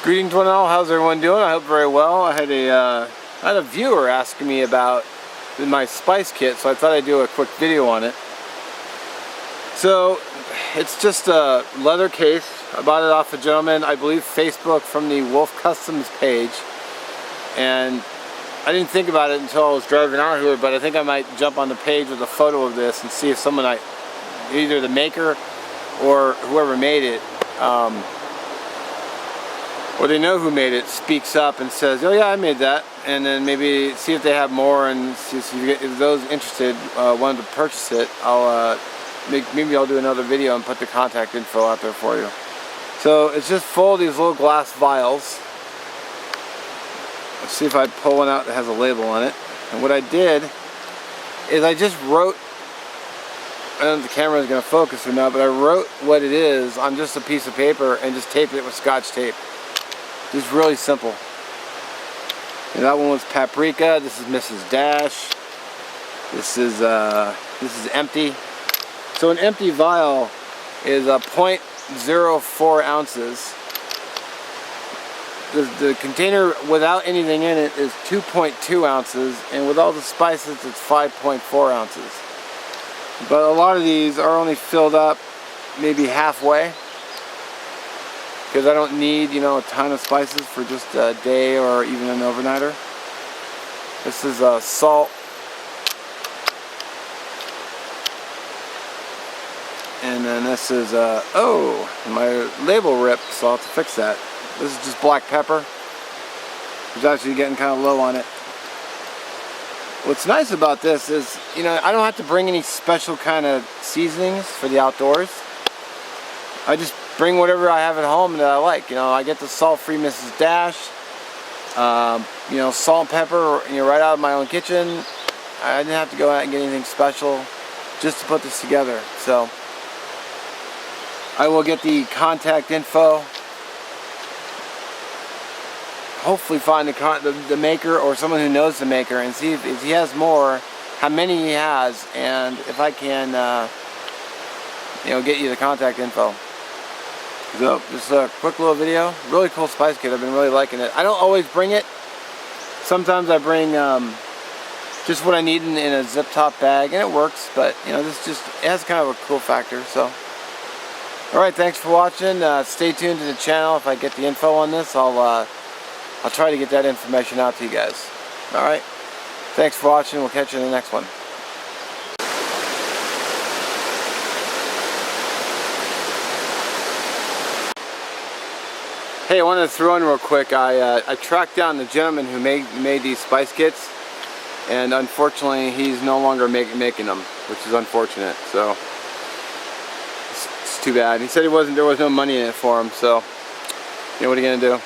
Greetings one and all, how's everyone doing? I hope very well. I had a viewer asking me about my spice kit, so I thought I'd do a quick video on it. So it's just a leather case. I bought it off a gentleman, I believe Facebook, from the Wolf Customs page, and I didn't think about it until I was driving out here, but I think I might jump on the page with a photo of this and see if someone, either the maker or whoever made it, or they know who made it, speaks up and says, oh yeah, I made that, and then maybe see if they have more, and see if those interested wanted to purchase it. Maybe I'll do another video and put the contact info out there for you. So it's just full of these little glass vials. Let's see if I pull one out that has a label on it. And what I did is I just wrote, I don't know if the camera is going to focus or not, but I wrote what it is on just a piece of paper and just taped it with Scotch tape. Just really simple. And that one was paprika. This is Mrs. Dash. This is empty. So an empty vial is 0.04 ounces. The container without anything in it is 2.2 ounces, and with all the spices it's 5.4 ounces. But a lot of these are only filled up maybe halfway, because I don't need, a ton of spices for just a day or even an overnighter. This is salt. And then this is, oh, my label ripped, so I'll have to fix that. This is just black pepper. It's actually getting kind of low on it. What's nice about this is, I don't have to bring any special kind of seasonings for the outdoors. I just bring whatever I have at home that I like. I get the salt-free Mrs. Dash, salt and pepper, right out of my own kitchen. I didn't have to go out and get anything special just to put this together. So I will get the contact info. Hopefully find the maker or someone who knows the maker and see if he has more, how many he has, and if I can, get you the contact info. So, just a quick little video. Really cool spice kit. I've been really liking it. I don't always bring it. Sometimes I bring just what I need in a zip top bag, and it works. But it has kind of a cool factor. So, all right, thanks for watching. Stay tuned to the channel. If I get the info on this, I'll try to get that information out to you guys. All right, thanks for watching. We'll catch you in the next one. Hey, I wanted to throw in real quick. I tracked down the gentleman who made these spice kits, and unfortunately he's no longer making them, which is unfortunate. So it's too bad. He said there was no money in it for him. So what are you gonna do?